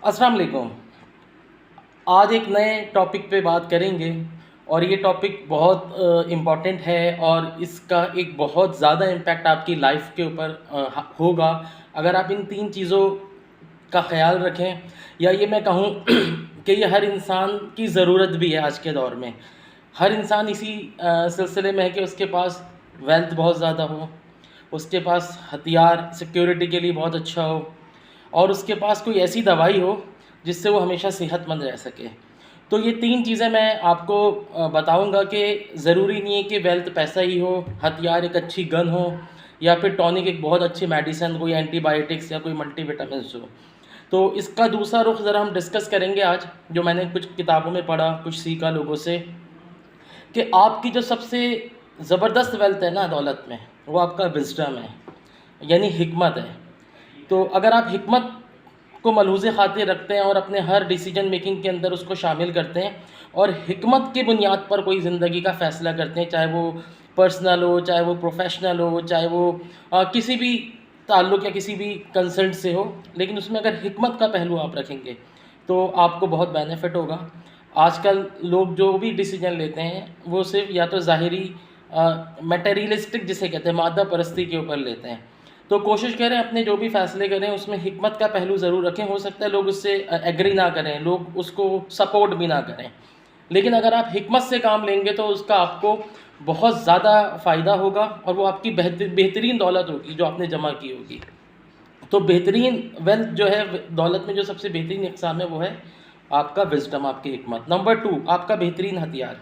السلام علیکم۔ آج ایک نئے ٹاپک پہ بات کریں گے، اور یہ ٹاپک بہت امپورٹنٹ ہے، اور اس کا ایک بہت زیادہ امپیکٹ آپ کی لائف کے اوپر ہوگا اگر آپ ان تین چیزوں کا خیال رکھیں، یا یہ میں کہوں کہ یہ ہر انسان کی ضرورت بھی ہے آج کے دور میں۔ ہر انسان اسی سلسلے میں ہے کہ اس کے پاس ویلتھ بہت زیادہ ہو، اس کے پاس ہتھیار سیکیورٹی کے لیے بہت اچھا ہو، اور اس کے پاس کوئی ایسی دوائی ہو جس سے وہ ہمیشہ صحت مند رہ سکے۔ تو یہ تین چیزیں میں آپ کو بتاؤں گا کہ ضروری نہیں ہے کہ ویلتھ پیسہ ہی ہو، ہتھیار ایک اچھی گن ہو، یا پھر ٹونک ایک بہت اچھی میڈیسن، کوئی اینٹی بائیوٹکس یا کوئی ملٹی وٹامنس ہو۔ تو اس کا دوسرا رخ ذرا ہم ڈسکس کریں گے آج، جو میں نے کچھ کتابوں میں پڑھا، کچھ سیکھا لوگوں سے، کہ آپ کی جو سب سے زبردست ویلتھ ہے نا دولت میں، وہ آپ کا وزڈم ہے، یعنی حکمت ہے۔ تو اگر آپ حکمت کو ملحوظ خاطر رکھتے ہیں اور اپنے ہر ڈیسیجن میکنگ کے اندر اس کو شامل کرتے ہیں، اور حکمت کی بنیاد پر کوئی زندگی کا فیصلہ کرتے ہیں، چاہے وہ پرسنل ہو، چاہے وہ پروفیشنل ہو، چاہے وہ کسی بھی تعلق یا کسی بھی کنسرن سے ہو، لیکن اس میں اگر حکمت کا پہلو آپ رکھیں گے تو آپ کو بہت بینیفٹ ہوگا۔ آج کل لوگ جو بھی ڈیسیجن لیتے ہیں وہ صرف یا تو ظاہری میٹیریلسٹک جسے کہتے ہیں مادہ پرستی کے اوپر لیتے ہیں۔ تو کوشش کریں اپنے جو بھی فیصلے کریں اس میں حکمت کا پہلو ضرور رکھیں۔ ہو سکتا ہے لوگ اس سے ایگری نہ کریں، لوگ اس کو سپورٹ بھی نہ کریں، لیکن اگر آپ حکمت سے کام لیں گے تو اس کا آپ کو بہت زیادہ فائدہ ہوگا، اور وہ آپ کی بہترین دولت ہوگی جو آپ نے جمع کی ہوگی۔ تو بہترین ویلتھ جو ہے دولت میں جو سب سے بہترین اقسام ہے وہ ہے آپ کا وزڈم، آپ کی حکمت۔ نمبر 2، آپ کا بہترین ہتھیار۔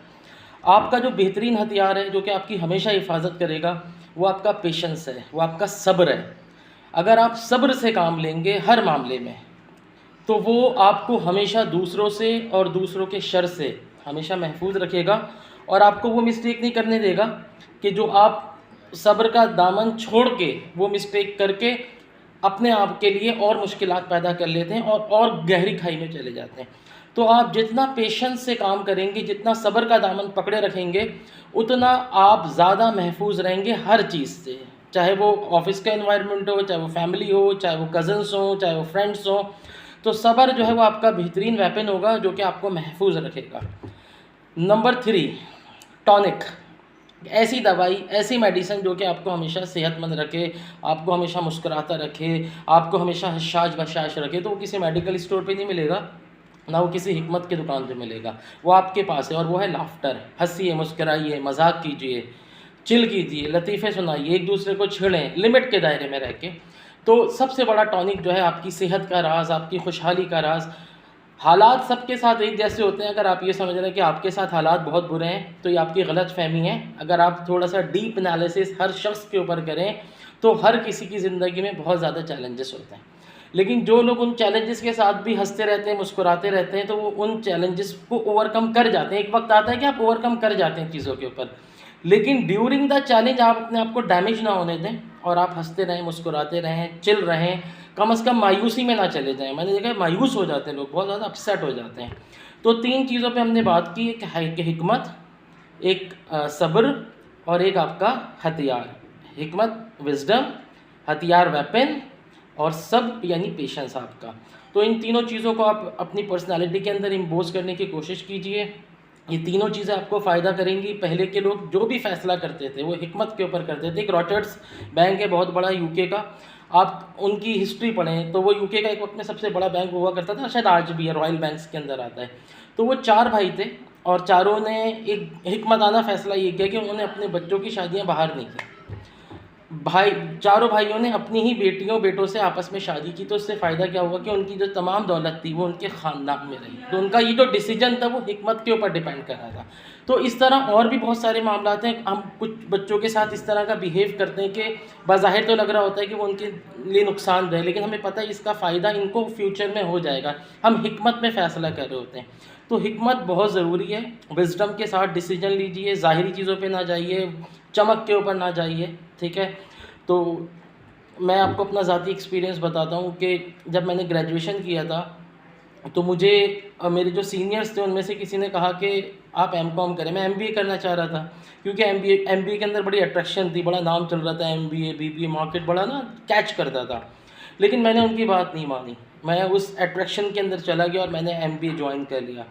آپ کا جو بہترین ہتھیار ہے جو کہ آپ کی ہمیشہ حفاظت کرے گا، وہ آپ کا پیشنس ہے، وہ آپ کا صبر ہے۔ اگر آپ صبر سے کام لیں گے ہر معاملے میں، تو وہ آپ کو ہمیشہ دوسروں سے اور دوسروں کے شر سے ہمیشہ محفوظ رکھے گا، اور آپ کو وہ مسٹیک نہیں کرنے دے گا کہ جو آپ صبر کا دامن چھوڑ کے وہ مسٹیک کر کے اپنے آپ کے لیے اور مشکلات پیدا کر لیتے ہیں اور گہری کھائی میں چلے جاتے ہیں۔ تو آپ جتنا پیشنس سے کام کریں گے، جتنا صبر کا دامن پکڑے رکھیں گے، اتنا آپ زیادہ محفوظ رہیں گے ہر چیز سے، چاہے وہ آفس کا انوائرمنٹ ہو، چاہے وہ فیملی ہو، چاہے وہ کزنس ہوں، چاہے وہ فرینڈس ہوں۔ تو صبر جو ہے وہ آپ کا بہترین ویپن ہوگا جو کہ آپ کو محفوظ رکھے گا۔ نمبر 3، ٹونک، ایسی دوائی، ایسی میڈیسن جو کہ آپ کو ہمیشہ صحت مند رکھے، آپ کو ہمیشہ مسکراتا رکھے، آپ کو ہمیشہ حشاش بشاش رکھے۔ تو وہ کسی میڈیکل اسٹور پہ نہیں ملے گا، نہ وہ کسی حکمت کی دکان پہ ملے گا، وہ آپ کے پاس ہے، اور وہ ہے لافٹر۔ ہنسیے، مسکرائیے، مذاق کیجیے، چل کیجیے، لطیفے سنائیے، ایک دوسرے کو چھیڑیں لمٹ کے دائرے میں رہ کے۔ تو سب سے بڑا ٹونک جو ہے آپ کی صحت کا راز، آپ کی خوشحالی کا راز۔ حالات سب کے ساتھ ایک جیسے ہوتے ہیں، اگر آپ یہ سمجھ رہے ہیں کہ آپ کے ساتھ حالات بہت برے ہیں تو یہ آپ کی غلط فہمی ہے۔ اگر آپ تھوڑا سا ڈیپ انالیسس ہر شخص کے اوپر کریں تو ہر کسی کی زندگی میں بہت زیادہ چیلنجز ہوتے ہیں، لیکن جو لوگ ان چیلنجز کے ساتھ بھی ہنستے رہتے ہیں، مسکراتے رہتے ہیں، تو وہ ان چیلنجز کو اوور کم کر جاتے ہیں۔ ایک وقت آتا ہے کہ آپ اوور کم کر جاتے ہیں چیزوں کے اوپر، لیکن ڈیورنگ دا چیلنج آپ اپنے آپ کو ڈیمیج نہ ہونے دیں، اور آپ ہنستے رہیں، مسکراتے رہیں، چل رہیں، کم از کم مایوسی میں نہ چلے جائیں۔ میں نے دیکھا ہے مایوس ہو جاتے ہیں لوگ، بہت زیادہ اپسیٹ ہو جاتے ہیں۔ تو تین چیزوں پہ ہم نے بات کی، ایک حکمت، ایک صبر، اور ایک آپ کا ہتھیار۔ حکمت وزڈم، ہتھیار ویپن، اور صبر یعنی پیشنس آپ کا۔ تو ان تینوں چیزوں کو آپ اپنی پرسنالٹی کے اندر امبوز کرنے کی کوشش کیجئے۔ یہ تینوں چیزیں آپ کو فائدہ کریں گی۔ پہلے کے لوگ جو بھی فیصلہ کرتے تھے وہ حکمت کے اوپر کرتے تھے۔ ایک راٹرز بینک ہے بہت بڑا یو کے کا، آپ ان کی ہسٹری پڑھیں تو وہ یو کے کا ایک وقت میں سب سے بڑا بینک ہوا کرتا تھا، شاید آج بھی ہے، رائل بینکس کے اندر آتا ہے۔ تو وہ 4 بھائی تھے، اور چاروں نے ایک حکمتانہ فیصلہ یہ کیا کہ انہوں نے اپنے بچوں کی شادیاں باہر نہیں کی۔ چاروں بھائیوں نے اپنی ہی بیٹیوں بیٹوں سے آپس میں شادی کی، تو اس سے فائدہ کیا ہوا کہ ان کی جو تمام دولت تھی وہ ان کے خاندان میں رہی۔ تو ان کا یہ جو ڈیسیجن تھا وہ حکمت کے اوپر ڈیپینڈ کر رہا تھا۔ تو اس طرح اور بھی بہت سارے معاملات ہیں، ہم کچھ بچوں کے ساتھ اس طرح کا بیہیو کرتے ہیں کہ بظاہر تو لگ رہا ہوتا ہے کہ وہ ان کے لیے نقصان دہ ہے، لیکن ہمیں پتہ ہے اس کا فائدہ ان کو فیوچر میں ہو جائے گا۔ ہم حکمت میں فیصلہ کر رہے ہوتے ہیں۔ تو حکمت بہت ضروری ہے۔ وزڈم کے ساتھ ڈیسیجن لیجئے، ظاہری چیزوں پہ نہ جائیے، چمک کے اوپر نہ جائیے، ٹھیک ہے۔ تو میں آپ کو اپنا ذاتی ایکسپیرینس بتاتا ہوں کہ جب میں نے گریجویشن کیا تھا تو مجھے میرے جو سینئرس تھے ان میں سے کسی نے کہا کہ آپ ایم کام کریں۔ میں ایم بی اے کرنا چاہ رہا تھا، کیونکہ ایم بی اے کے اندر بڑی اٹریکشن تھی، بڑا نام چل رہا تھا، M B A B B A market بڑا نا کیچ کرتا تھا، لیکن میں نے ان کی بات نہیں مانی۔ میں اس اٹریکشن کے اندر چلا گیا اور میں نے ایم بی اے جوائن کر لیا.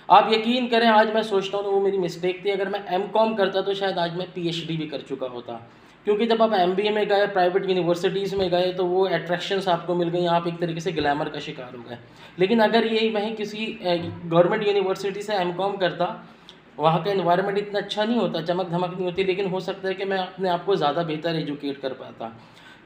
آپ یقین کریں آج میں سوچتا ہوں وہ میری مسٹیک تھی. اگر میں ایم کام کرتا تو شاید آج میں پی ایچ ڈی بھی کر چکا ہوتا, کیونکہ جب آپ ایم بی اے میں گئے, پرائیویٹ یونیورسٹیز میں گئے, تو وہ اٹریکشنس آپ کو مل گئی, آپ ایک طریقے سے گلیمر کا شکار ہو گئے. لیکن اگر یہ میں کسی گورنمنٹ یونیورسٹی سے ایم کام کرتا, وہاں کا انوائرمنٹ اتنا اچھا نہیں ہوتا, چمک دھمک نہیں ہوتی, لیکن ہو سکتا ہے کہ میں اپنے آپ کو زیادہ بہتر ایجوکیٹ کر پاتا.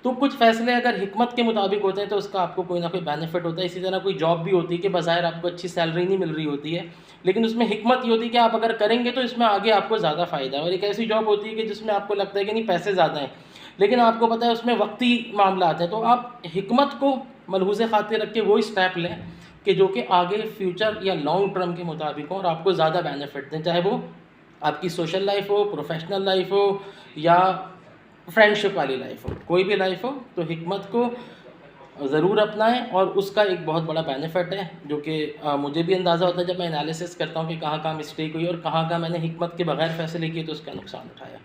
تو کچھ فیصلے اگر حکمت کے مطابق ہوتے ہیں تو اس کا آپ کو کوئی نہ کوئی بینیفٹ ہوتا ہے. اسی طرح کوئی جاب بھی ہوتی ہے کہ بظاہر آپ کو اچھی سیلری نہیں مل رہی ہوتی ہے, لیکن اس میں حکمت یہ ہوتی ہے کہ آپ اگر کریں گے تو اس میں آگے آپ کو زیادہ فائدہ ہے. اور ایک ایسی جاب ہوتی ہے کہ جس میں آپ کو لگتا ہے کہ نہیں پیسے زیادہ ہیں, لیکن آپ کو پتہ ہے اس میں وقتی معاملات ہیں. تو آپ حکمت کو ملحوظ خاطر رکھ کے وہ اسٹیپ لیں کہ جو کہ آگے فیوچر یا لانگ ٹرم کے مطابق ہوں اور آپ کو زیادہ بینیفٹ دیں, چاہے وہ آپ کی سوشل لائف ہو, پروفیشنل لائف ہو, یا فرینڈ شپ والی لائف ہو, کوئی بھی لائف ہو. تو حکمت کو ضرور اپنائیں, اور اس کا ایک بہت بڑا بینیفٹ ہے جو کہ مجھے بھی اندازہ ہوتا ہے جب میں انالیسس کرتا ہوں کہ کہاں کہاں مسٹیک ہوئی اور کہاں کہاں میں نے حکمت کے بغیر فیصلے کیے تو اس کا نقصان اٹھایا.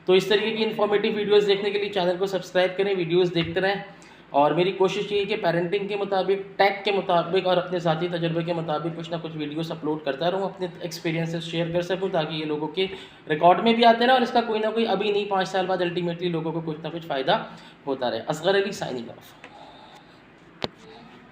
تو اس طریقے کی انفارمیٹیو ویڈیوز دیکھنے کے لیے چینل کو سبسکرائب کریں, ویڈیوز دیکھتے رہیں. اور میری کوشش یہ ہے کہ پیرنٹنگ کے مطابق, ٹیک کے مطابق اور اپنے ذاتی تجربے کے مطابق کچھ نہ کچھ ویڈیوز اپلوڈ کرتا رہوں, اپنے ایکسپیرینسز شیئر کر سکوں تاکہ یہ لوگوں کے ریکارڈ میں بھی آتے رہے اور اس کا کوئی نہ کوئی ابھی نہیں 5 سال بعد الٹیمیٹلی لوگوں کو کچھ نہ کچھ فائدہ ہوتا رہے. اصغر علی, سائننگ آف.